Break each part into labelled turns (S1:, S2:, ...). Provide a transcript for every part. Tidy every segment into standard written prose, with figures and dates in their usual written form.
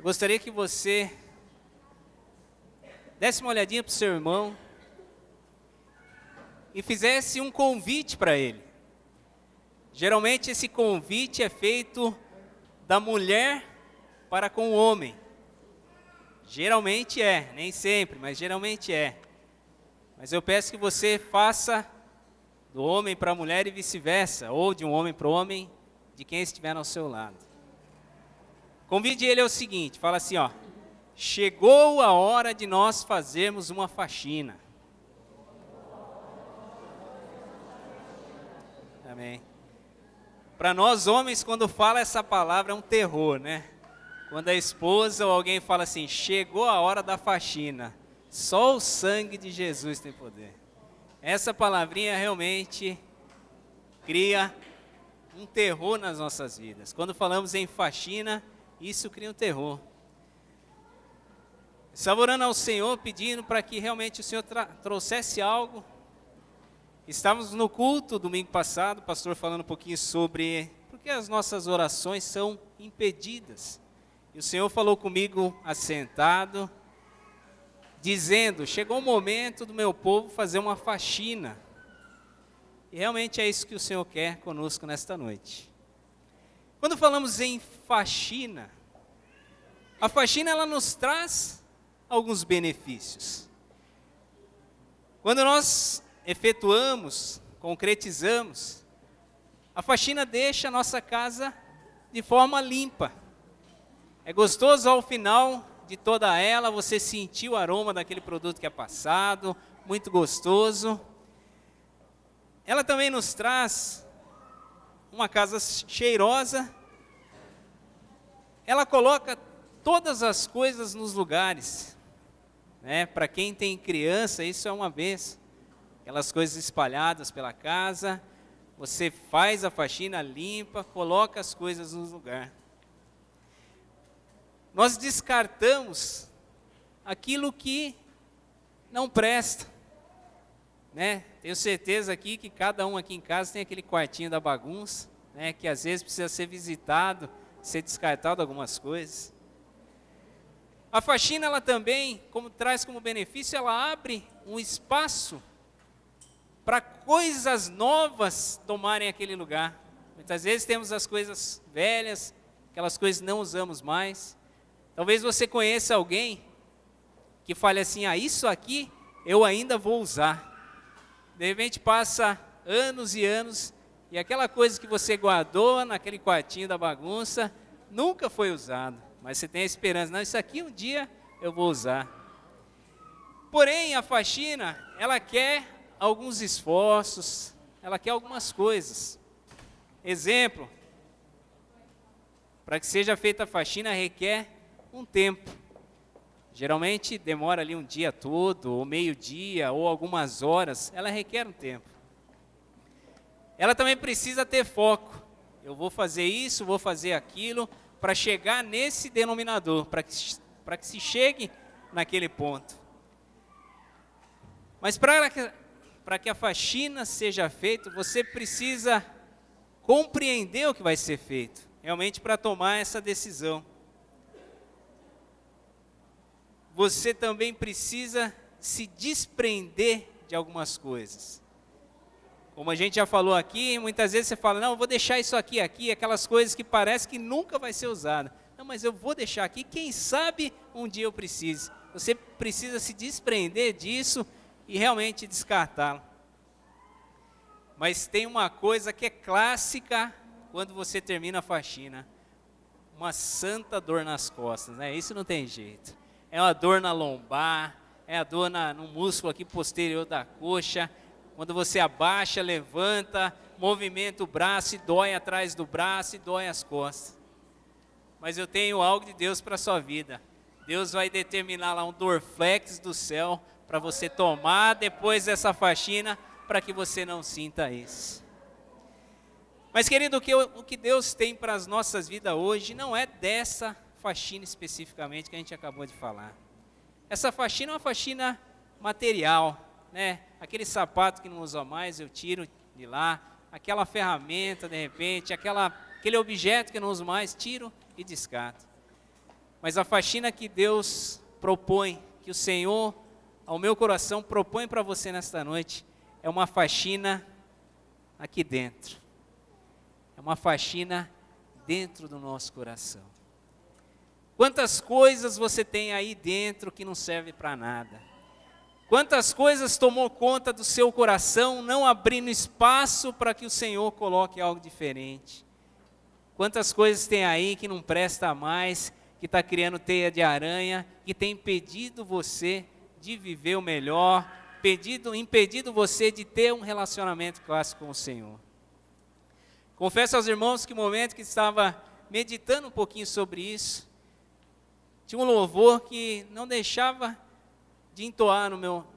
S1: Eu gostaria que você desse uma olhadinha para o seu irmão e fizesse um convite para ele. Geralmente esse convite é feito da mulher para com o homem. Geralmente é, nem sempre, mas geralmente é. Mas eu peço que você faça do homem para a mulher e vice-versa, ou de um homem para o homem, de quem estiver ao seu lado. Convide ele ao seguinte, fala assim, ó: chegou a hora de nós fazermos uma faxina. Amém. Para nós homens, quando fala essa palavra é um terror, né? Quando a esposa ou alguém fala assim, chegou a hora da faxina, só o sangue de Jesus tem poder. Essa palavrinha realmente cria um terror nas nossas vidas. Quando falamos em faxina, isso cria um terror. Estava orando ao Senhor, pedindo para que realmente o Senhor trouxesse algo. Estávamos no culto domingo passado, o pastor falando um pouquinho sobre porque as nossas orações são impedidas. E o Senhor falou comigo assentado, dizendo, chegou o momento do meu povo fazer uma faxina. E realmente é isso que o Senhor quer conosco nesta noite. Quando falamos em faxina, a faxina ela nos traz alguns benefícios. Quando nós efetuamos, concretizamos, a faxina deixa a nossa casa de forma limpa. É gostoso ao final de toda ela, você sentir o aroma daquele produto que é passado, muito gostoso. Ela também nos traz uma casa cheirosa. Ela coloca todas as coisas nos lugares, né? Para quem tem criança, isso é uma benção. Aquelas coisas espalhadas pela casa, você faz a faxina, limpa, coloca as coisas no lugar. Nós descartamos aquilo que não presta, né? Tenho certeza aqui que cada um aqui em casa tem aquele quartinho da bagunça, né? Que às vezes precisa ser visitado, ser descartado algumas coisas. A faxina ela também, traz como benefício, ela abre um espaço para coisas novas tomarem aquele lugar. Muitas vezes temos as coisas velhas, aquelas coisas que não usamos mais. Talvez você conheça alguém que fale assim, isso aqui eu ainda vou usar. De repente passa anos e anos e aquela coisa que você guardou naquele quartinho da bagunça nunca foi usado. Mas você tem a esperança, não, isso aqui um dia eu vou usar. Porém, a faxina, ela quer alguns esforços, ela quer algumas coisas. Exemplo, para que seja feita a faxina requer um tempo. Geralmente demora ali um dia todo, ou meio-dia, ou algumas horas. Ela requer um tempo. Ela também precisa ter foco. Eu vou fazer isso, vou fazer aquilo, para chegar nesse denominador, para que se chegue naquele ponto. Mas para que a faxina seja feita, você precisa compreender o que vai ser feito, realmente para tomar essa decisão. Você também precisa se desprender de algumas coisas. Como a gente já falou aqui, muitas vezes você fala, não, eu vou deixar isso aqui, aquelas coisas que parece que nunca vai ser usada. Não, mas eu vou deixar aqui, quem sabe um dia eu precise. Você precisa se desprender disso e realmente descartá-lo. Mas tem uma coisa que é clássica quando você termina a faxina. Uma santa dor nas costas, né? Isso não tem jeito. É uma dor na lombar, é a dor no músculo aqui posterior da coxa. Quando você abaixa, levanta, movimenta o braço e dói atrás do braço e dói as costas. Mas eu tenho algo de Deus para a sua vida. Deus vai determinar lá um Dorflex do céu para você tomar depois dessa faxina, para que você não sinta isso. Mas querido, o que Deus tem para as nossas vidas hoje não é dessa faxina especificamente que a gente acabou de falar. Essa faxina é uma faxina material, né? Aquele sapato que não usa mais, eu tiro de lá. Aquela ferramenta, de repente, aquele objeto que não uso mais, tiro e descarto. Mas a faxina que Deus propõe, que o Senhor, ao meu coração, propõe para você nesta noite, é uma faxina aqui dentro. É uma faxina dentro do nosso coração. Quantas coisas você tem aí dentro que não serve para nada? Quantas coisas tomou conta do seu coração, não abrindo espaço para que o Senhor coloque algo diferente? Quantas coisas tem aí que não presta mais, que está criando teia de aranha, que tem impedido você de viver o melhor, impedido você de ter um relacionamento clássico com o Senhor? Confesso aos irmãos que no momento que estava meditando um pouquinho sobre isso, tinha um louvor que não deixava de entoar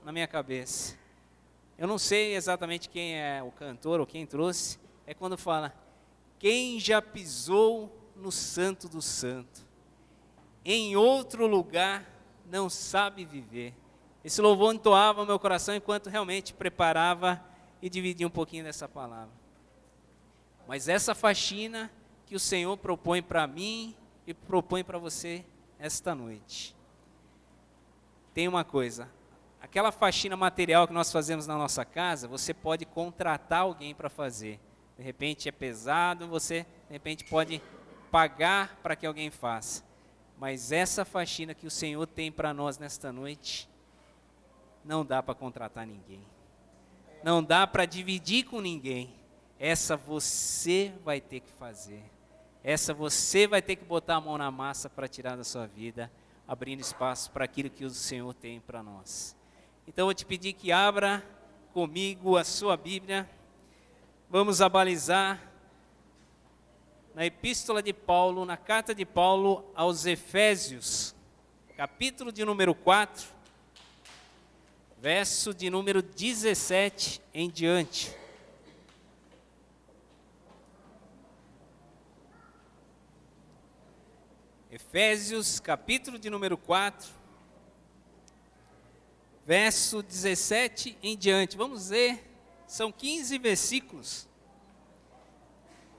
S1: na minha cabeça. Eu não sei exatamente quem é o cantor ou quem trouxe, é quando fala: quem já pisou no Santo do Santo, em outro lugar não sabe viver. Esse louvor entoava no meu coração enquanto realmente preparava e dividia um pouquinho dessa palavra. Mas essa faxina que o Senhor propõe para mim e propõe para você esta noite. Tem uma coisa, aquela faxina material que nós fazemos na nossa casa, você pode contratar alguém para fazer. De repente é pesado, você de repente pode pagar para que alguém faça. Mas essa faxina que o Senhor tem para nós nesta noite, não dá para contratar ninguém. Não dá para dividir com ninguém. Essa você vai ter que fazer. Essa você vai ter que botar a mão na massa para tirar da sua vida, abrindo espaço para aquilo que o Senhor tem para nós. Então eu vou te pedir que abra comigo a sua Bíblia. Vamos abalizar na epístola de Paulo, na carta de Paulo aos Efésios, capítulo de número 4, verso de número 17 em diante. Efésios, capítulo de número 4, verso 17 em diante. Vamos ver, são 15 versículos.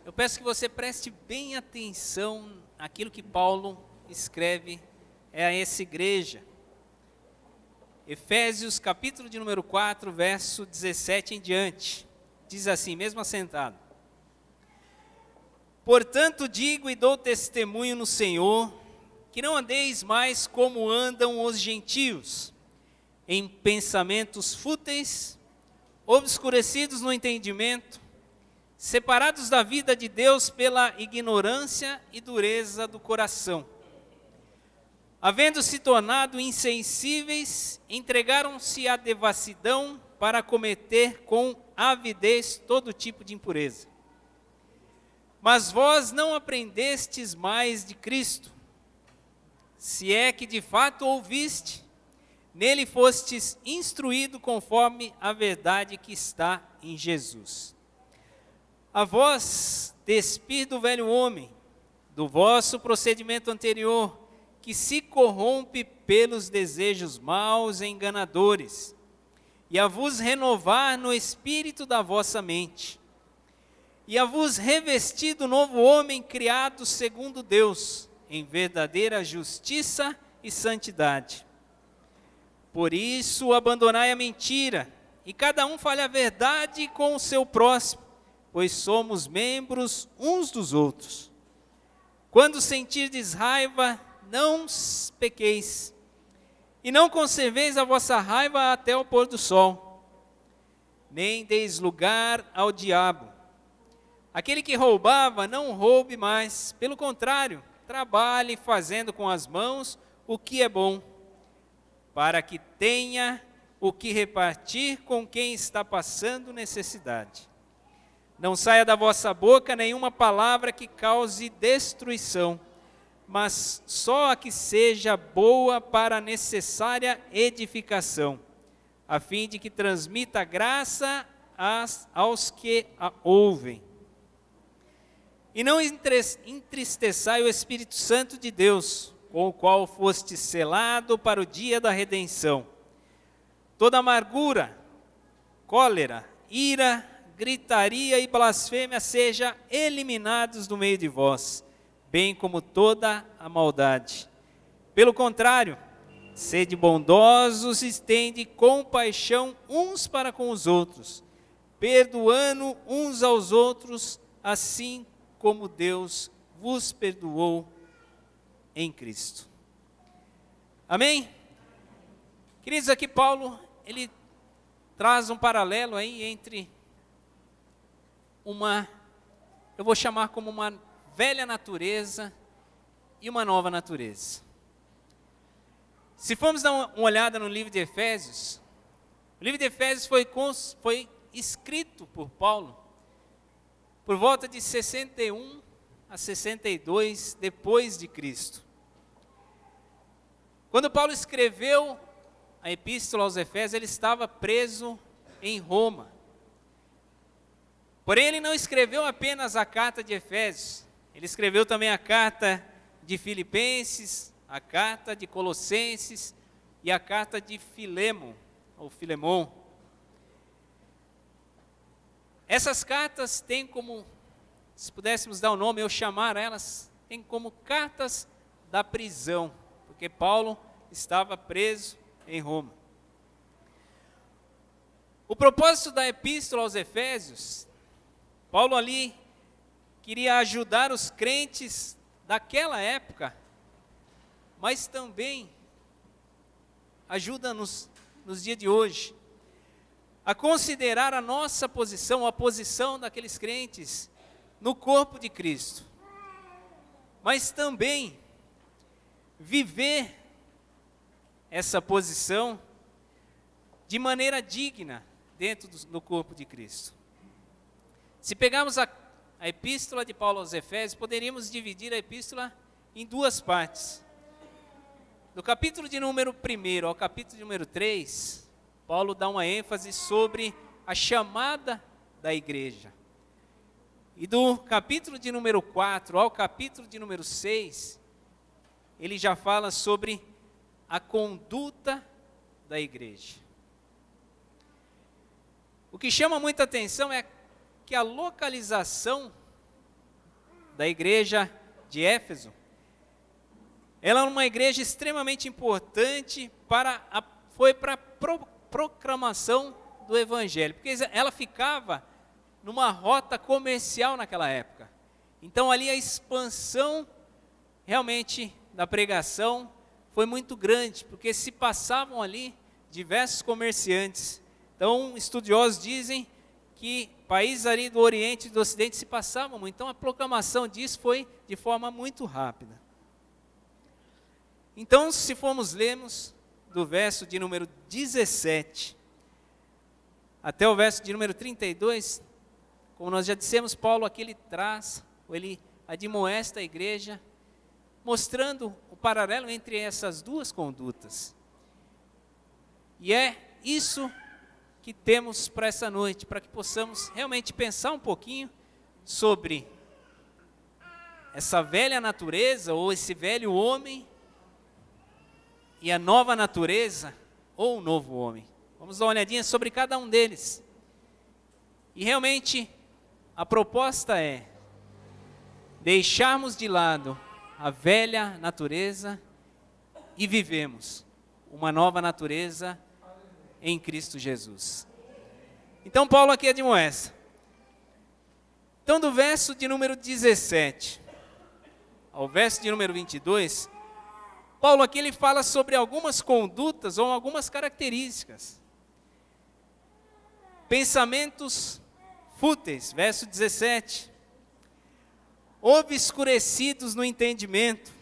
S1: Eu peço que você preste bem atenção naquilo que Paulo escreve a essa igreja. Efésios, capítulo de número 4, verso 17 em diante. Diz assim, mesmo assentado: portanto digo e dou testemunho no Senhor, que não andeis mais como andam os gentios, em pensamentos fúteis, obscurecidos no entendimento, separados da vida de Deus pela ignorância e dureza do coração. Havendo se tornado insensíveis, entregaram-se à devassidão para cometer com avidez todo tipo de impureza. Mas vós não aprendestes mais de Cristo, se é que de fato ouviste, nele fostes instruído conforme a verdade que está em Jesus. A vós despir do velho homem, do vosso procedimento anterior, que se corrompe pelos desejos maus e enganadores, e a vos renovar no espírito da vossa mente, e a vos revestir do novo homem criado segundo Deus, em verdadeira justiça e santidade. Por isso abandonai a mentira, e cada um fale a verdade com o seu próximo, pois somos membros uns dos outros. Quando sentirdes raiva, não pequeis, e não conserveis a vossa raiva até o pôr do sol, nem deis lugar ao diabo. Aquele que roubava, não roube mais, pelo contrário, trabalhe fazendo com as mãos o que é bom, para que tenha o que repartir com quem está passando necessidade. Não saia da vossa boca nenhuma palavra que cause destruição, mas só a que seja boa para a necessária edificação, a fim de que transmita graça aos que a ouvem. E não entristeçai o Espírito Santo de Deus, com o qual foste selado para o dia da redenção. Toda amargura, cólera, ira, gritaria e blasfêmia sejam eliminados do meio de vós, bem como toda a maldade. Pelo contrário, sede bondosos e tende compaixão uns para com os outros, perdoando uns aos outros, assim como Deus vos perdoou em Cristo. Amém? Queridos, aqui Paulo, ele traz um paralelo aí entre eu vou chamar como uma velha natureza e uma nova natureza. Se formos dar uma olhada no livro de Efésios, o livro de Efésios foi escrito por Paulo por volta de 61 a 62 depois de Cristo. Quando Paulo escreveu a epístola aos Efésios, ele estava preso em Roma. Porém, ele não escreveu apenas a carta de Efésios, ele escreveu também a carta de Filipenses, a carta de Colossenses e a carta de Filemon. Essas cartas têm como, se pudéssemos dar o nome, eu chamar elas, têm como cartas da prisão, porque Paulo estava preso em Roma. O propósito da epístola aos Efésios, Paulo ali queria ajudar os crentes daquela época, mas também ajuda-nos nos dias de hoje a considerar a nossa posição, a posição daqueles crentes no corpo de Cristo, mas também viver essa posição de maneira digna dentro do corpo de Cristo. Se pegarmos a epístola de Paulo aos Efésios, poderíamos dividir a epístola em duas partes. Do capítulo de número 1 ao capítulo de número 3, Paulo dá uma ênfase sobre a chamada da igreja. E do capítulo de número 4 ao capítulo de número 6, ele já fala sobre a conduta da igreja. O que chama muita atenção é que a localização da igreja de Éfeso, ela é uma igreja extremamente importante foi para a proclamação do evangelho, porque ela ficava numa rota comercial naquela época. Então ali a expansão realmente da pregação foi muito grande, porque se passavam ali diversos comerciantes. Então estudiosos dizem que países ali do Oriente e do Ocidente se passavam muito. Então a proclamação disso foi de forma muito rápida. Então, se formos lermos do verso de número 17 até o verso de número 32, como nós já dissemos, Paulo aqui ele admoesta a igreja, mostrando o paralelo entre essas duas condutas. E é isso que temos para essa noite, para que possamos realmente pensar um pouquinho sobre essa velha natureza, ou esse velho homem, e a nova natureza, ou o novo homem. Vamos dar uma olhadinha sobre cada um deles. E realmente, a proposta é deixarmos de lado a velha natureza e vivemos uma nova natureza em Cristo Jesus. Então Paulo aqui admoesta. Então do verso de número 17 ao verso de número 22, Paulo aqui ele fala sobre algumas condutas ou algumas características. Pensamentos fúteis, verso 17. Obscurecidos no entendimento,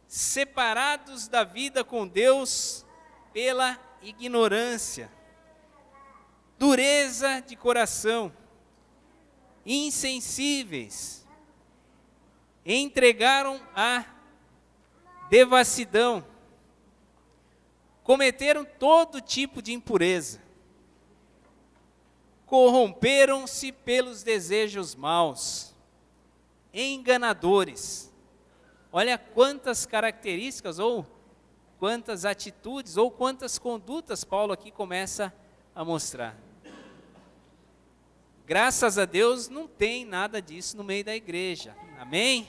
S1: separados da vida com Deus pela ignorância, dureza de coração, insensíveis, entregaram a devassidão, cometeram todo tipo de impureza, corromperam-se pelos desejos maus, enganadores. Olha quantas características, ou quantas atitudes, ou quantas condutas Paulo aqui começa a mostrar. Graças a Deus não tem nada disso no meio da igreja. Amém?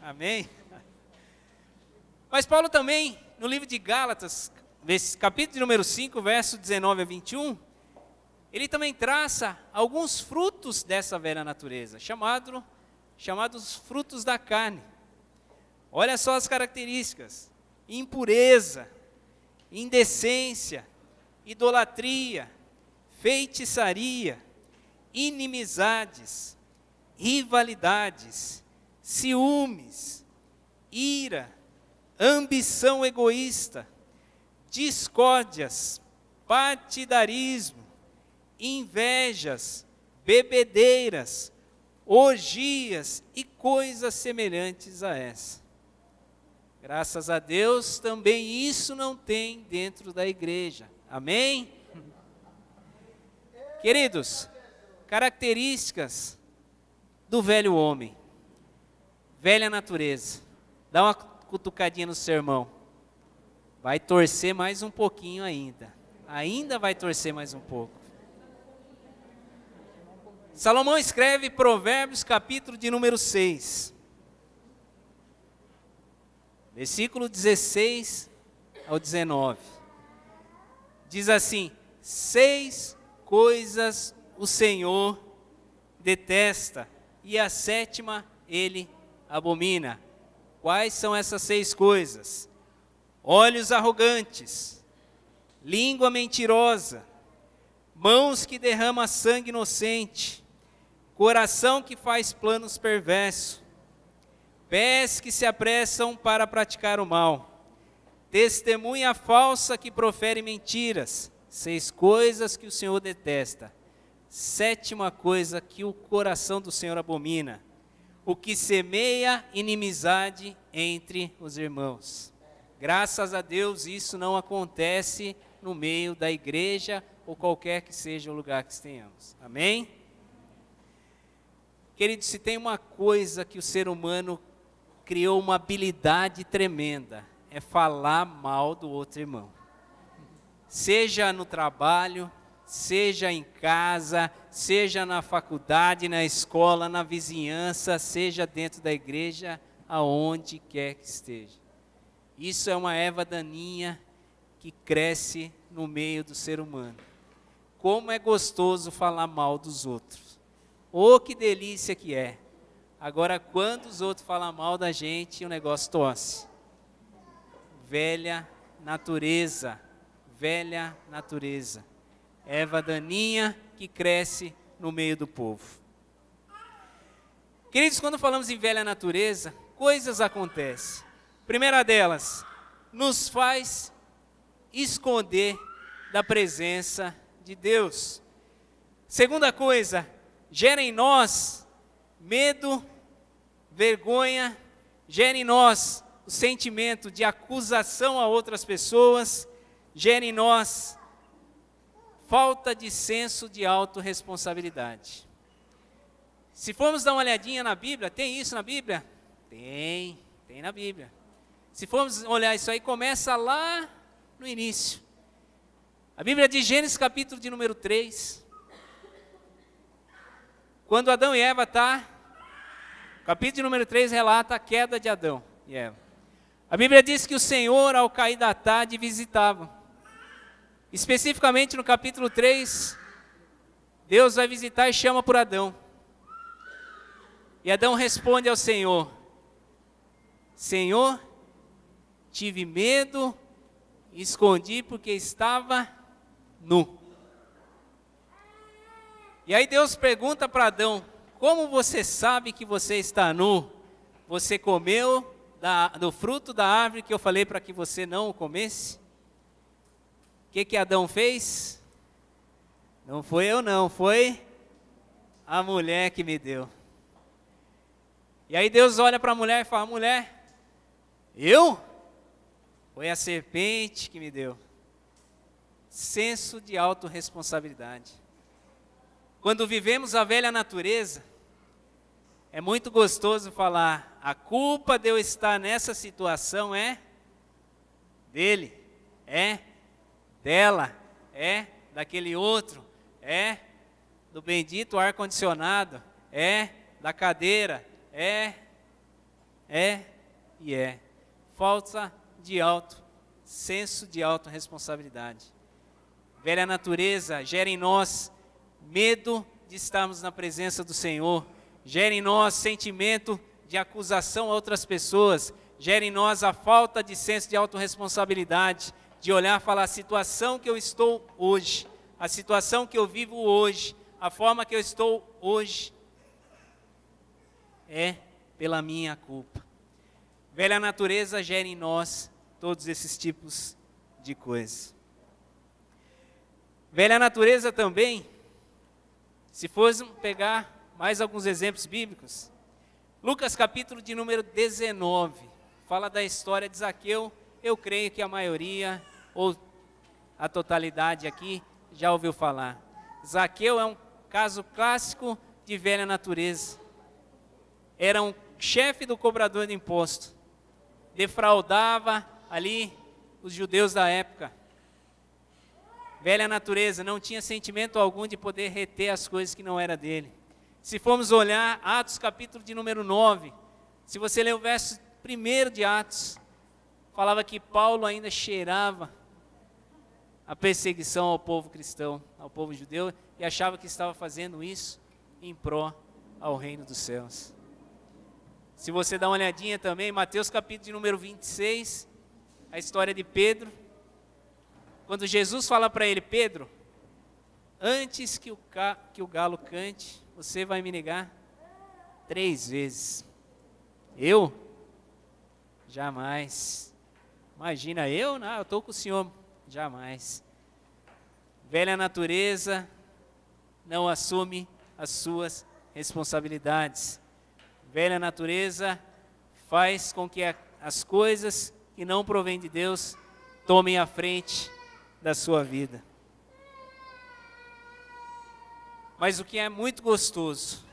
S1: Amém? Mas Paulo também, no livro de Gálatas, capítulo número 5, verso 19 a 21, ele também traça alguns frutos dessa velha natureza, chamados frutos da carne. Olha só as características: impureza, indecência, idolatria, feitiçaria, inimizades, rivalidades, ciúmes, ira, ambição egoísta, discórdias, partidarismo, invejas, bebedeiras, orgias e coisas semelhantes a essa. Graças a Deus, também isso não tem dentro da igreja. Amém? Queridos, características do velho homem, velha natureza. Dá uma cutucadinha no sermão. Vai torcer mais um pouquinho ainda. Ainda vai torcer mais um pouco. Salomão escreve Provérbios, capítulo de número 6. Versículo 16 ao 19. Diz assim: 6 coisas o Senhor detesta, e a 7ª ele abomina. Quais são essas 6 coisas? Olhos arrogantes, língua mentirosa, mãos que derramam sangue inocente, coração que faz planos perversos, pés que se apressam para praticar o mal, testemunha falsa que profere mentiras. 6 coisas que o Senhor detesta. 7ª coisa que o coração do Senhor abomina: o que semeia inimizade entre os irmãos. Graças a Deus isso não acontece no meio da igreja ou qualquer que seja o lugar que tenhamos. Amém? Queridos, se tem uma coisa que o ser humano criou uma habilidade tremenda, é falar mal do outro irmão. Seja no trabalho, seja em casa, seja na faculdade, na escola, na vizinhança, seja dentro da igreja, aonde quer que esteja. Isso é uma erva daninha que cresce no meio do ser humano. Como é gostoso falar mal dos outros. Oh, que delícia que é. Agora, quando os outros falam mal da gente, o negócio torce. Velha natureza, velha natureza. Erva daninha que cresce no meio do povo. Queridos, quando falamos em velha natureza, coisas acontecem. Primeira delas, nos faz esconder da presença de Deus. Segunda coisa, gera em nós medo, vergonha, gera em nós o sentimento de acusação a outras pessoas, gera em nós falta de senso de autorresponsabilidade. Se formos dar uma olhadinha na Bíblia, tem isso na Bíblia? Tem na Bíblia. Se formos olhar isso aí, começa lá no início. A Bíblia diz, Gênesis capítulo de número 3. Quando Adão e Eva capítulo de número 3 relata a queda de Adão e Eva. A Bíblia diz que o Senhor, ao cair da tarde, visitava. Especificamente no capítulo 3, Deus vai visitar e chama por Adão. E Adão responde ao Senhor: Senhor, tive medo, escondi porque estava nu. E aí Deus pergunta para Adão: como você sabe que você está nu? Você comeu do fruto da árvore que eu falei para que você não o comesse? O que Adão fez? Não foi eu não, foi a mulher que me deu. E aí Deus olha para a mulher e fala: mulher, eu? Foi a serpente que me deu. Senso de autorresponsabilidade. Quando vivemos a velha natureza, é muito gostoso falar: a culpa de eu estar nessa situação é dele, é dela, é daquele outro, é do bendito ar-condicionado, é da cadeira, é. falta de senso de autorresponsabilidade. Velha natureza gera em nós medo de estarmos na presença do Senhor, gera em nós sentimento de acusação a outras pessoas, gera em nós a falta de senso de autorresponsabilidade, de olhar e falar: a situação que eu estou hoje, a situação que eu vivo hoje, a forma que eu estou hoje, é pela minha culpa. Velha natureza gera em nós todos esses tipos de coisas. Velha natureza também, se fôssemos pegar mais alguns exemplos bíblicos, Lucas capítulo de número 19, fala da história de Zaqueu. Eu creio que a maioria, ou a totalidade aqui, já ouviu falar. Zaqueu é um caso clássico de velha natureza. Era um chefe do cobrador de imposto, defraudava ali os judeus da época. Velha natureza, não tinha sentimento algum de poder reter as coisas que não era dele. Se formos olhar Atos capítulo de número 9, se você ler o verso 1 de Atos, falava que Paulo ainda cheirava a perseguição ao povo cristão, ao povo judeu, e achava que estava fazendo isso em pró ao reino dos céus. Se você dá uma olhadinha também, Mateus capítulo de número 26, a história de Pedro, quando Jesus fala para ele: Pedro, antes que o galo cante, você vai me negar 3 vezes. Eu? Jamais. Imagina, eu? Não, eu estou com o Senhor. Jamais. Velha natureza não assume as suas responsabilidades. Velha natureza faz com que as coisas que não provêm de Deus tomem a frente da sua vida. Mas o que é muito gostoso,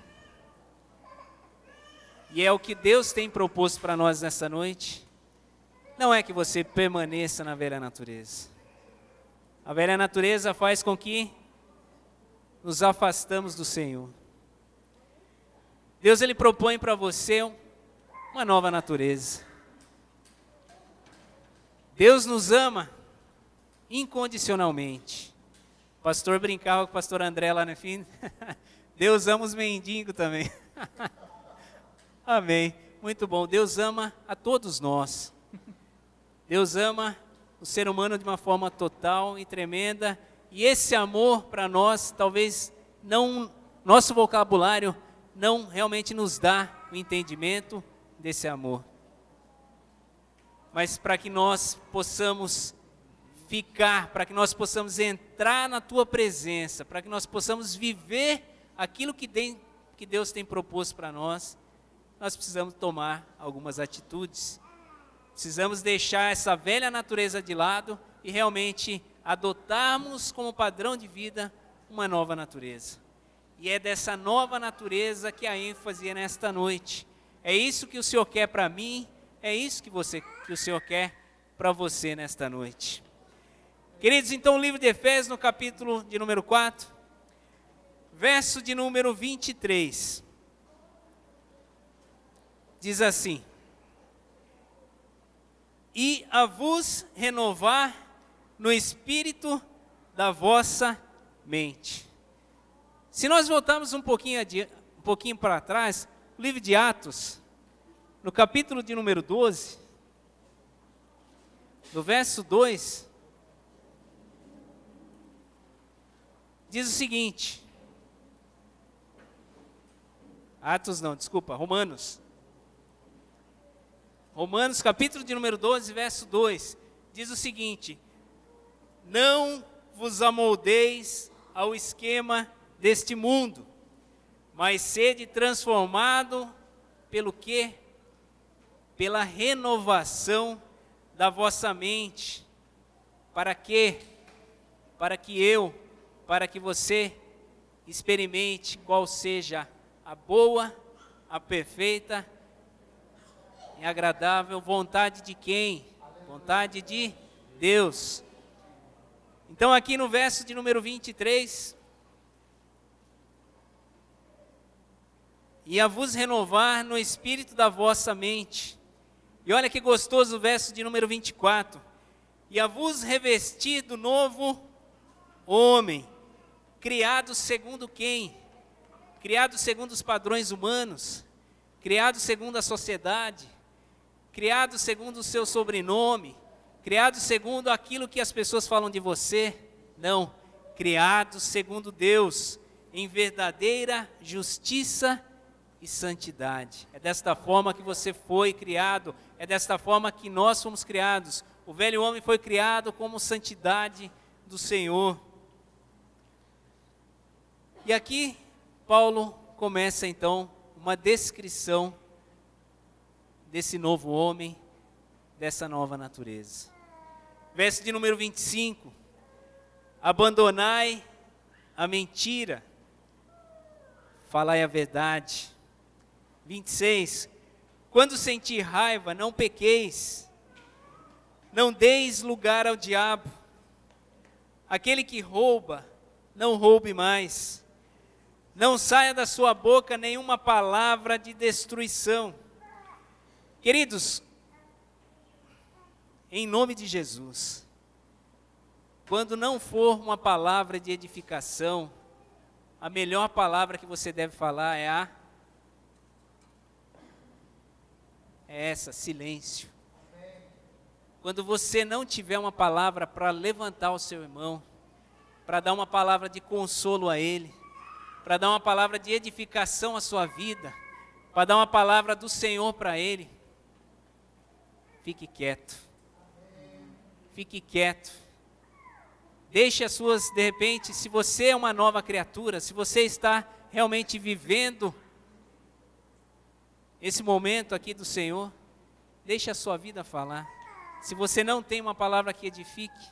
S1: e é o que Deus tem proposto para nós nessa noite, não é que você permaneça na velha natureza. A velha natureza faz com que nos afastamos do Senhor. Deus, Ele propõe para você uma nova natureza. Deus nos ama incondicionalmente. O pastor brincava com o pastor André lá no fim. Deus ama os mendigos também. Amém. Muito bom. Deus ama a todos nós. Deus ama o ser humano de uma forma total e tremenda. E esse amor para nós, talvez não, nosso vocabulário não realmente nos dá o entendimento desse amor. Mas para que nós possamos ficar, para que nós possamos entrar na Tua presença, para que nós possamos viver aquilo que Deus tem proposto para nós, nós precisamos tomar algumas atitudes. Precisamos deixar essa velha natureza de lado e realmente adotarmos como padrão de vida uma nova natureza. E é dessa nova natureza que a ênfase é nesta noite. É isso que o Senhor quer para mim, é isso que o Senhor quer para você nesta noite. Queridos, então o livro de Efésios, no capítulo de número 4, verso de número 23, diz assim: e a vos renovar no espírito da vossa mente. Se nós voltarmos um pouquinho para trás, o livro de Atos, no capítulo de número 12, no verso 2, diz o seguinte, Romanos capítulo de número 12, verso 2, diz o seguinte: não vos amoldeis ao esquema deste mundo, mas sede transformado pelo quê? Pela renovação da vossa mente. Para quê? Para que você experimente qual seja a boa, a perfeita e agradável vontade de quem? Vontade de Deus. Então aqui no verso de número 23, e a vos renovar no espírito da vossa mente. E olha que gostoso o verso de número 24. E a vos revestir do novo homem, criado segundo quem? Criado segundo os padrões humanos, criado segundo a sociedade, criado segundo o seu sobrenome, criado segundo aquilo que as pessoas falam de você. Não, criado segundo Deus, em verdadeira justiça e santidade. É desta forma que você foi criado, é desta forma que nós fomos criados. O velho homem foi criado como santidade do Senhor. E aqui Paulo começa então uma descrição desse novo homem, dessa nova natureza. Verso de número 25. Abandonai a mentira, falai a verdade. 26. Quando sentir raiva, não pequeis, não deis lugar ao diabo. Aquele que rouba, não roube mais. Não saia da sua boca nenhuma palavra de destruição. Queridos, em nome de Jesus, quando não for uma palavra de edificação, a melhor palavra que você deve falar é essa, silêncio. Quando você não tiver uma palavra para levantar o seu irmão, para dar uma palavra de consolo a ele, para dar uma palavra de edificação à sua vida, para dar uma palavra do Senhor para ele, fique quieto. Fique quieto. Deixe as suas, de repente, se você é uma nova criatura, se você está realmente vivendo esse momento aqui do Senhor, deixe a sua vida falar. Se você não tem uma palavra que edifique,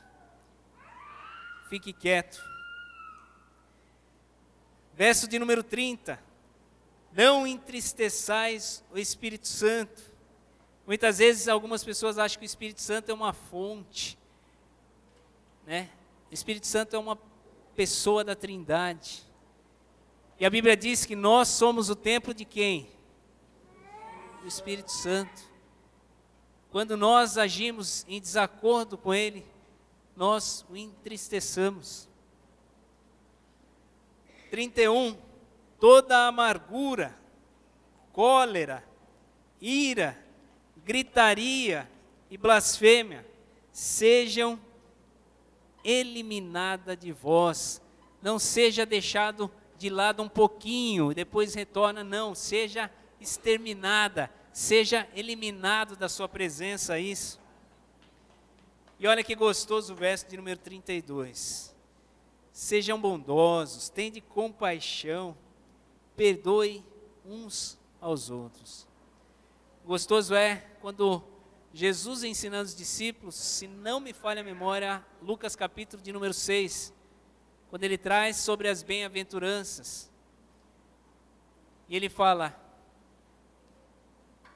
S1: fique quieto. Verso de número 30. Não entristeçais o Espírito Santo. Muitas vezes algumas pessoas acham que o Espírito Santo é uma fonte, né? O Espírito Santo é uma pessoa da Trindade. E a Bíblia diz que nós somos o templo de quem? Do Espírito Santo. Quando nós agimos em desacordo com Ele, nós o entristeçamos. 31. Toda amargura, cólera, ira, gritaria e blasfêmia sejam eliminadas de vós. Não seja deixado de lado um pouquinho e depois retorna, não. Seja exterminada, seja eliminado da sua presença isso. E olha que gostoso o verso de número 32. Sejam bondosos, tende compaixão, perdoe uns aos outros. Gostoso é quando Jesus ensinando os discípulos, se não me falha a memória, Lucas capítulo de número 6, quando ele traz sobre as bem-aventuranças. E ele fala,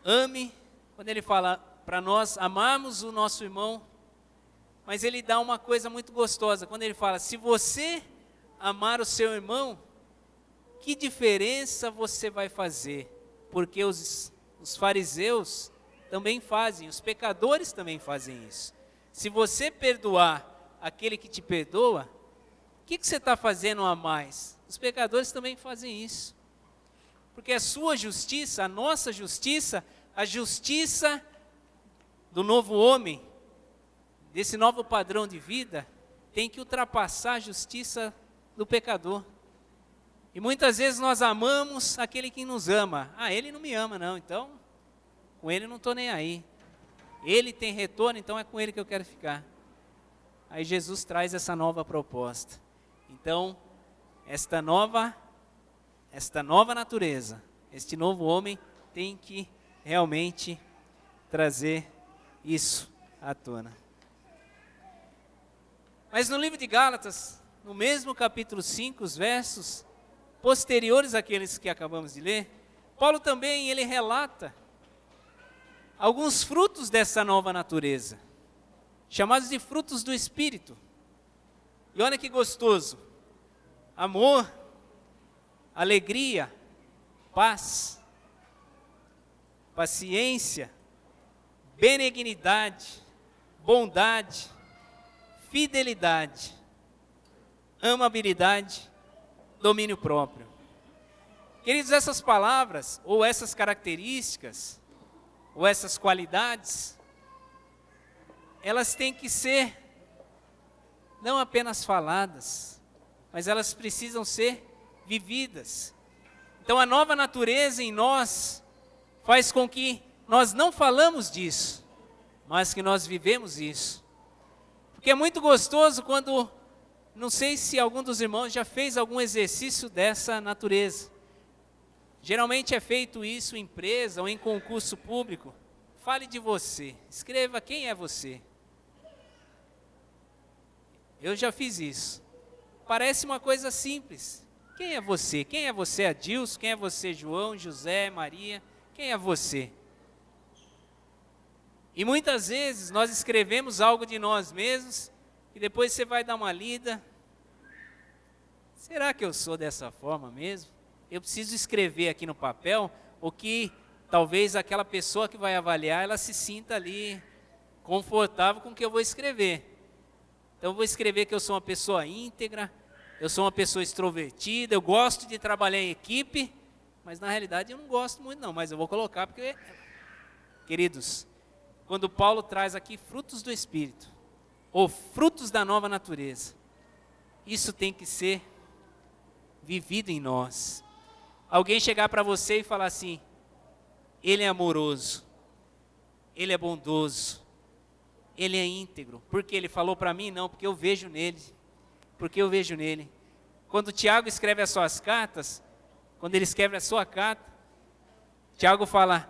S1: ame, quando ele fala para nós amarmos o nosso irmão, mas ele dá uma coisa muito gostosa, quando ele fala, se você amar o seu irmão, que diferença você vai fazer? Porque os fariseus também fazem, os pecadores também fazem isso. Se você perdoar aquele que te perdoa, o que você está fazendo a mais? Os pecadores também fazem isso. Porque a sua justiça, a nossa justiça, a justiça do novo homem, desse novo padrão de vida, tem que ultrapassar a justiça do pecador. E muitas vezes nós amamos aquele que nos ama. Ah, ele não me ama não, então com ele não estou nem aí. Ele tem retorno, então é com ele que eu quero ficar. Aí Jesus traz essa nova proposta. Então, esta nova natureza, este novo homem tem que realmente trazer isso à tona. Mas no livro de Gálatas, no mesmo capítulo 5, os versos posteriores àqueles que acabamos de ler, Paulo também ele relata alguns frutos dessa nova natureza, chamados de frutos do Espírito. E olha que gostoso, amor, alegria, paz, paciência, benignidade, bondade, fidelidade, amabilidade, domínio próprio. Queridos, essas palavras, ou essas características, ou essas qualidades, elas têm que ser não apenas faladas, mas elas precisam ser vividas. Então a nova natureza em nós faz com que nós não falamos disso, mas que nós vivemos isso. Porque é muito gostoso quando, não sei se algum dos irmãos já fez algum exercício dessa natureza. Geralmente é feito isso em empresa ou em concurso público. Fale de você, escreva quem é você. Eu já fiz isso. Parece uma coisa simples. Quem é você? Quem é você, Adilson? Quem é você, João, José, Maria? Quem é você? E muitas vezes nós escrevemos algo de nós mesmos e depois você vai dar uma lida. Será que eu sou dessa forma mesmo? Eu preciso escrever aqui no papel o que talvez aquela pessoa que vai avaliar, ela se sinta ali confortável com o que eu vou escrever. Então eu vou escrever que eu sou uma pessoa íntegra, eu sou uma pessoa extrovertida, eu gosto de trabalhar em equipe, mas na realidade eu não gosto muito não, mas eu vou colocar porque, queridos, quando Paulo traz aqui frutos do Espírito, ou frutos da nova natureza, isso tem que ser vivido em nós. Alguém chegar para você e falar assim, ele é amoroso, ele é bondoso, ele é íntegro. Porque ele falou para mim? Não, porque eu vejo nele. Porque eu vejo nele. Quando Tiago escreve as suas cartas, quando ele escreve a sua carta, Tiago fala,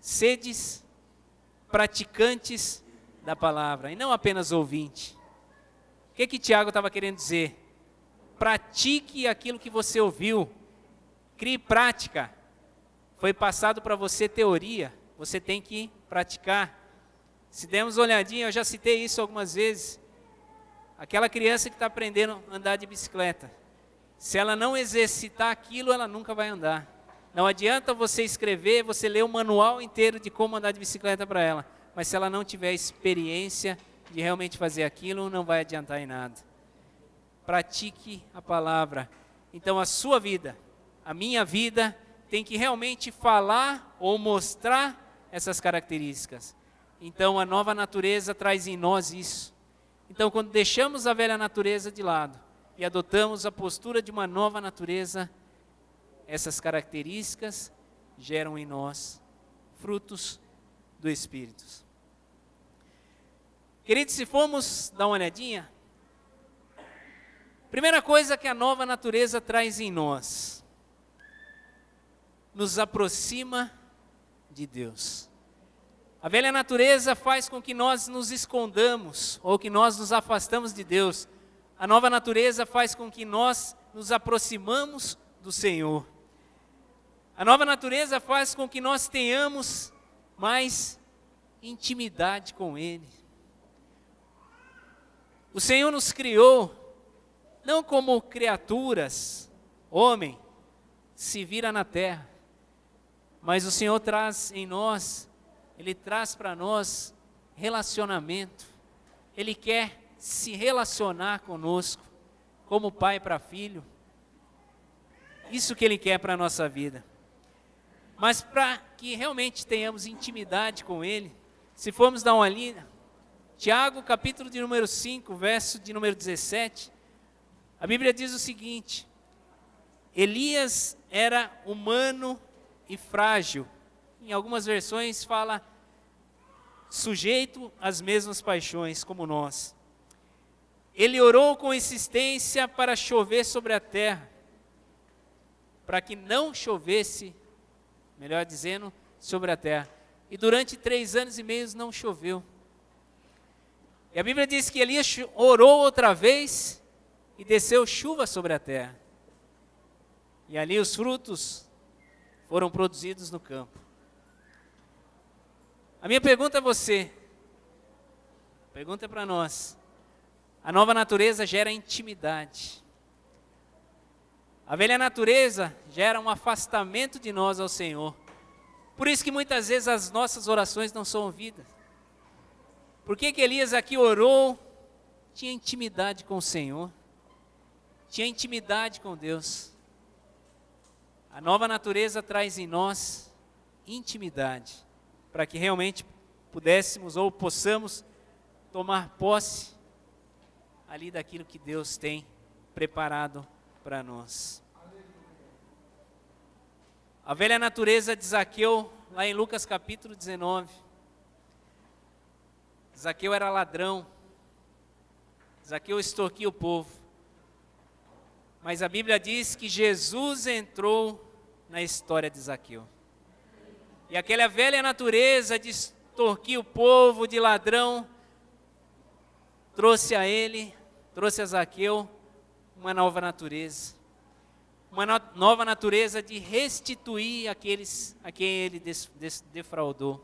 S1: sedes praticantes da palavra, e não apenas ouvinte. O que Tiago estava querendo dizer? Pratique aquilo que você ouviu, crie prática. Foi passado para você teoria, você tem que praticar. Se dermos uma olhadinha, eu já citei isso algumas vezes, aquela criança que está aprendendo a andar de bicicleta, se ela não exercitar aquilo, ela nunca vai andar. Não adianta você escrever, você ler o manual inteiro de como andar de bicicleta para ela, mas se ela não tiver experiência de realmente fazer aquilo, não vai adiantar em nada. Pratique a palavra. Então a sua vida, a minha vida, tem que realmente falar ou mostrar essas características. Então a nova natureza traz em nós isso. Então quando deixamos a velha natureza de lado e adotamos a postura de uma nova natureza, essas características geram em nós frutos do Espírito. Queridos, se formos dar uma olhadinha, primeira coisa que a nova natureza traz em nós, nos aproxima de Deus. A velha natureza faz com que nós nos escondamos, ou que nós nos afastamos de Deus. A nova natureza faz com que nós nos aproximamos do Senhor. A nova natureza faz com que nós tenhamos mais intimidade com Ele. O Senhor nos criou, não como criaturas, homem, se vira na terra, mas o Senhor traz em nós, Ele traz para nós relacionamento. Ele quer se relacionar conosco, como pai para filho. Isso que Ele quer para a nossa vida. Mas para que realmente tenhamos intimidade com Ele, se formos dar uma lida, Tiago, capítulo de número 5, verso de número 17, a Bíblia diz o seguinte, Elias era humano e frágil. Em algumas versões fala sujeito às mesmas paixões como nós. Ele orou com insistência para chover sobre a terra, para que não chovesse, melhor dizendo, sobre a terra. E durante 3 anos e meio não choveu. E a Bíblia diz que Elias orou outra vez e desceu chuva sobre a terra. E ali os frutos foram produzidos no campo. A minha pergunta a você, pergunta para nós, a nova natureza gera intimidade. A velha natureza gera um afastamento de nós ao Senhor. Por isso que muitas vezes as nossas orações não são ouvidas. Por que Elias aqui orou? Tinha intimidade com o Senhor. Tinha intimidade com Deus. A nova natureza traz em nós intimidade, para que realmente pudéssemos ou possamos tomar posse ali daquilo que Deus tem preparado para nós. A velha natureza de Zaqueu, lá em Lucas capítulo 19. Zaqueu era ladrão. Zaqueu extorquia o povo. Mas a Bíblia diz que Jesus entrou na história de Zaqueu. E aquela velha natureza de extorquir o povo, de ladrão, trouxe a Zaqueu uma nova natureza. Uma nova natureza de restituir aqueles a quem ele defraudou.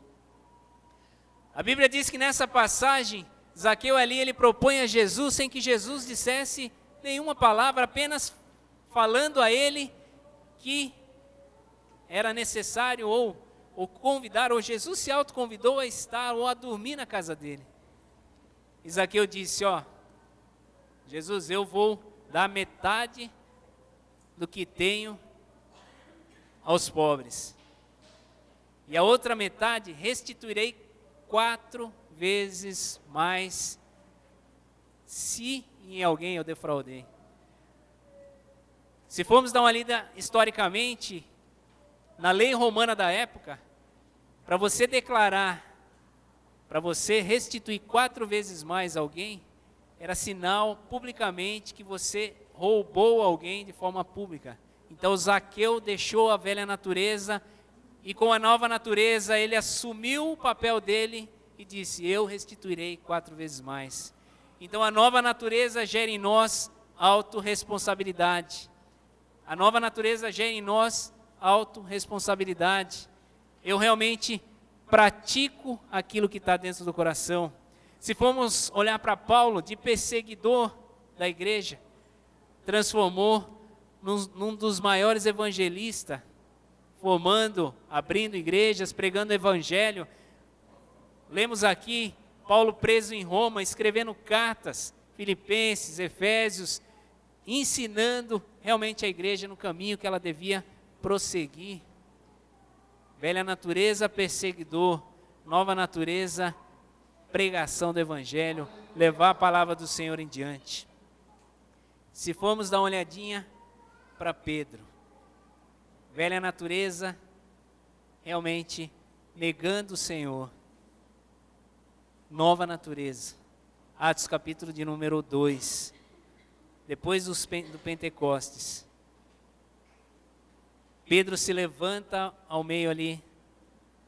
S1: A Bíblia diz que nessa passagem, Zaqueu ali, ele propõe a Jesus sem que Jesus dissesse nenhuma palavra, apenas falando a ele que era necessário ou convidar, ou Jesus se autoconvidou a estar ou a dormir na casa dele. E Zaqueu disse, Jesus, eu vou dar metade do que tenho aos pobres. E a outra metade restituirei 4 vezes mais, se em alguém eu defraudei. Se formos dar uma lida historicamente, na lei romana da época, para você declarar, para você restituir 4 vezes mais alguém, era sinal publicamente que você roubou alguém de forma pública. Então Zaqueu deixou a velha natureza e com a nova natureza ele assumiu o papel dele e disse, eu restituirei 4 vezes mais. Então a nova natureza gera em nós autorresponsabilidade. A nova natureza gera em nós autorresponsabilidade. Eu realmente pratico aquilo que está dentro do coração. Se formos olhar para Paulo, de perseguidor da igreja, transformou num dos maiores evangelistas, formando, abrindo igrejas, pregando o evangelho. Lemos aqui Paulo preso em Roma, escrevendo cartas, Filipenses, Efésios, ensinando realmente a igreja no caminho que ela devia prosseguir. Velha natureza, perseguidor. Nova natureza, pregação do evangelho, levar a palavra do Senhor em diante. Se formos dar uma olhadinha para Pedro, velha natureza, realmente negando o Senhor. Nova natureza. Atos capítulo de número 2. Depois do Pentecostes. Pedro se levanta ao meio ali,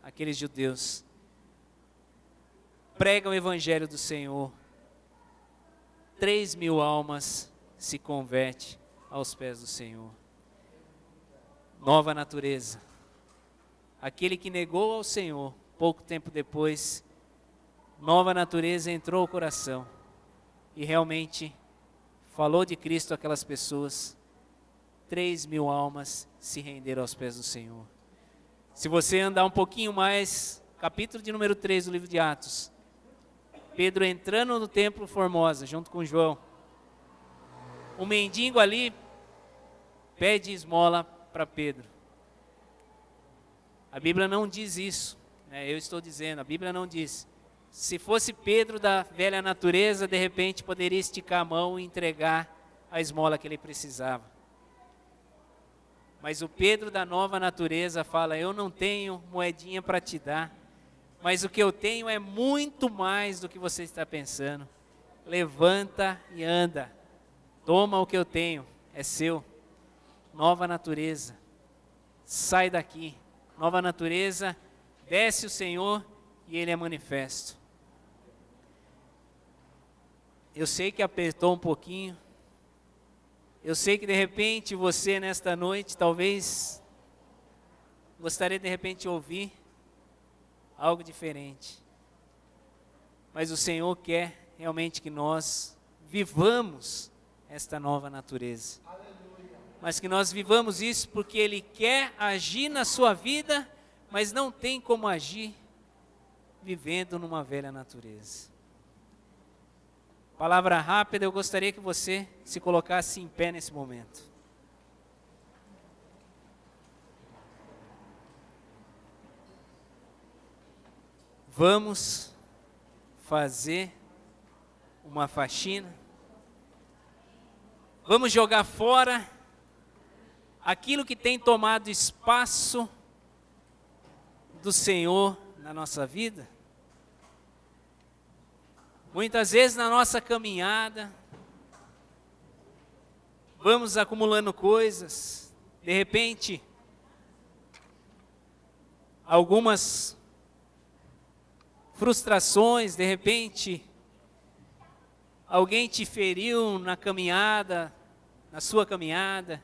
S1: aqueles judeus. Prega o evangelho do Senhor. 3.000 almas se convertem aos pés do Senhor. Nova natureza. Aquele que negou ao Senhor, pouco tempo depois, nova natureza entrou ao coração e realmente falou de Cristo àquelas pessoas. 3.000 almas se renderam aos pés do Senhor. Se você andar um pouquinho mais, capítulo de número 3 do livro de Atos, Pedro entrando no templo Formosa, junto com João, um mendigo ali pede esmola para Pedro. A Bíblia não diz isso, eu estou dizendo, a Bíblia não diz. Se fosse Pedro da velha natureza, de repente poderia esticar a mão e entregar a esmola que ele precisava. Mas o Pedro da nova natureza fala, eu não tenho moedinha para te dar, mas o que eu tenho é muito mais do que você está pensando. Levanta e anda, toma o que eu tenho, é seu. Nova natureza, sai daqui. Nova natureza, desce o Senhor e Ele é manifesto. Eu sei que apertou um pouquinho. Eu sei que de repente você nesta noite talvez gostaria de repente ouvir algo diferente. Mas o Senhor quer realmente que nós vivamos esta nova natureza. Mas que nós vivamos isso porque Ele quer agir na sua vida mas não tem como agir vivendo numa velha natureza. Palavra rápida, eu gostaria que você se colocasse em pé nesse momento. Vamos fazer uma faxina. Vamos jogar fora aquilo que tem tomado espaço do Senhor na nossa vida. Muitas vezes na nossa caminhada, vamos acumulando coisas, de repente, algumas frustrações, de repente, alguém te feriu na caminhada, na sua caminhada,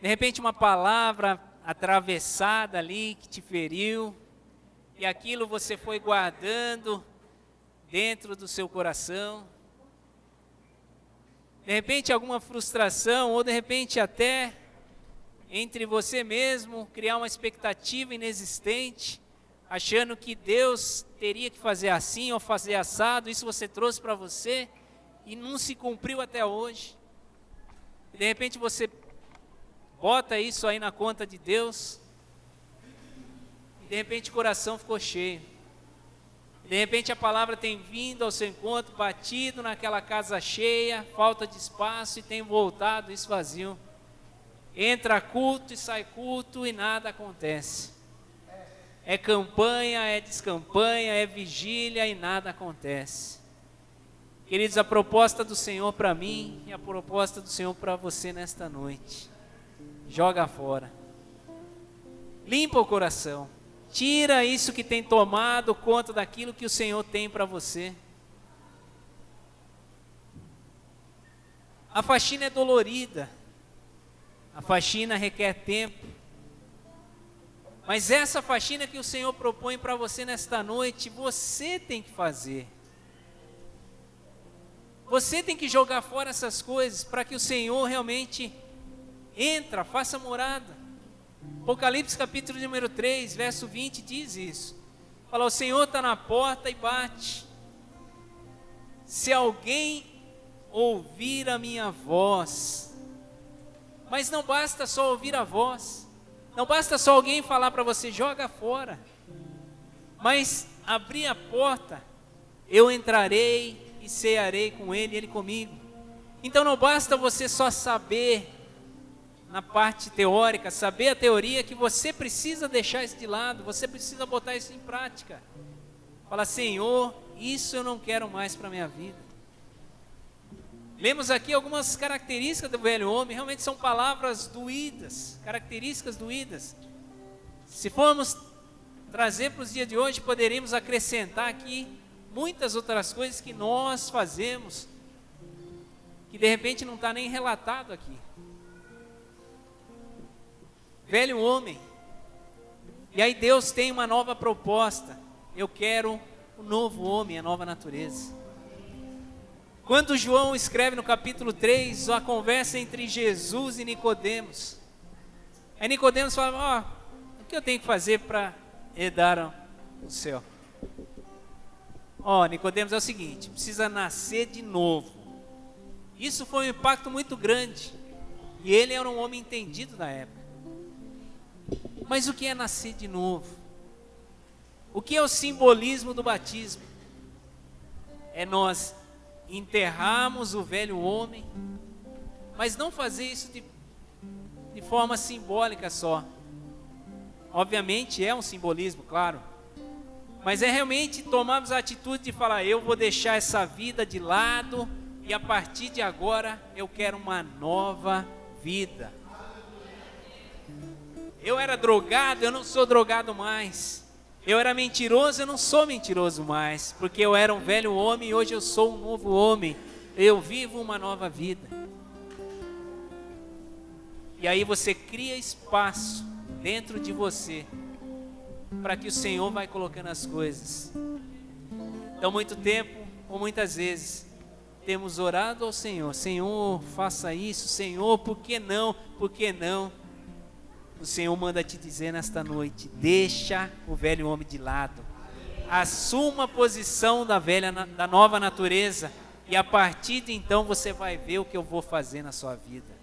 S1: de repente uma palavra atravessada ali que te feriu, e aquilo você foi guardando dentro do seu coração. De repente alguma frustração, ou de repente até entre você mesmo, criar uma expectativa inexistente, achando que Deus teria que fazer assim ou fazer assado, isso você trouxe para você e não se cumpriu até hoje. E de repente você bota isso aí na conta de Deus, e de repente o coração ficou cheio. De repente a palavra tem vindo ao seu encontro, batido naquela casa cheia, falta de espaço e tem voltado isso vazio. Entra culto e sai culto e nada acontece. É campanha, é descampanha, é vigília e nada acontece. Queridos, a proposta do Senhor para mim e a proposta do Senhor para você nesta noite: joga fora, limpa o coração, tira isso que tem tomado conta daquilo que o Senhor tem para você. A faxina é dolorida, a faxina requer tempo, mas essa faxina que o Senhor propõe para você nesta noite, você tem que fazer. Você tem que jogar fora essas coisas para que o Senhor realmente faça morada. Apocalipse capítulo número 3, verso 20 diz isso. Fala, o Senhor está na porta e bate. Se alguém ouvir a minha voz, mas não basta só ouvir a voz, não basta só alguém falar para você, joga fora, mas abrir a porta, eu entrarei e cearei com ele e ele comigo. Então não basta você só saber na parte teórica, saber a teoria, que você precisa deixar isso de lado, você precisa botar isso em prática. Fala, Senhor, isso eu não quero mais para a minha vida. Lemos aqui algumas características do velho homem, realmente são palavras doídas, características doídas. Se formos trazer para os dias de hoje, poderíamos acrescentar aqui muitas outras coisas que nós fazemos, que de repente não está nem relatado aqui. Velho homem. E aí Deus tem uma nova proposta. Eu quero o novo homem, a nova natureza. Quando João escreve no capítulo 3, a conversa entre Jesus e Nicodemos. Aí Nicodemos fala, o que eu tenho que fazer para herdar o céu? Nicodemos, é o seguinte, precisa nascer de novo. Isso foi um impacto muito grande. E ele era um homem entendido da época. Mas o que é nascer de novo? O que é o simbolismo do batismo? É nós enterrarmos o velho homem, mas não fazer isso de forma simbólica só. Obviamente é um simbolismo, claro, mas é realmente tomarmos a atitude de falar, eu vou deixar essa vida de lado e a partir de agora eu quero uma nova vida. Eu era drogado, eu não sou drogado mais. Eu era mentiroso, eu não sou mentiroso mais, porque eu era um velho homem e hoje eu sou um novo homem. Eu vivo uma nova vida. E aí você cria espaço dentro de você para que o Senhor vai colocando as coisas. Então, muito tempo, ou muitas vezes, temos orado ao Senhor, Senhor, faça isso, Senhor, por que não? Por que não? o Senhor manda te dizer nesta noite: deixa o velho homem de lado, assuma a posição da nova natureza, e a partir de então você vai ver o que eu vou fazer na sua vida.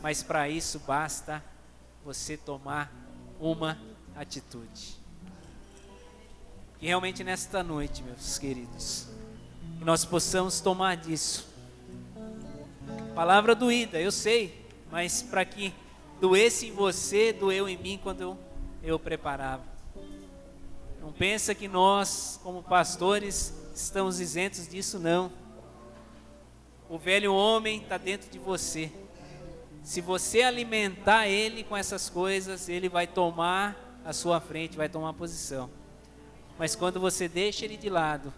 S1: Mas para isso basta você tomar uma atitude. E realmente nesta noite, meus queridos, que nós possamos tomar disso. Palavra doída, eu sei, mas para que doesse em você, doeu em mim quando eu preparava. Não pensa que nós, como pastores, estamos isentos disso, não. O velho homem está dentro de você. Se você alimentar ele com essas coisas, ele vai tomar a sua frente, vai tomar posição. Mas quando você deixa ele de lado,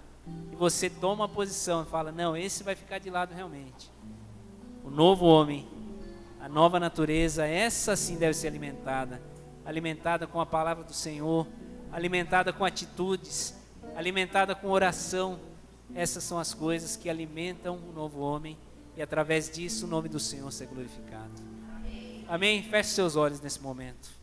S1: e você toma a posição e fala: não, esse vai ficar de lado realmente. O novo homem, a nova natureza, essa sim deve ser alimentada. Alimentada com a palavra do Senhor, alimentada com atitudes, alimentada com oração. Essas são as coisas que alimentam o novo homem, e através disso o nome do Senhor ser glorificado. Amém? Feche seus olhos nesse momento.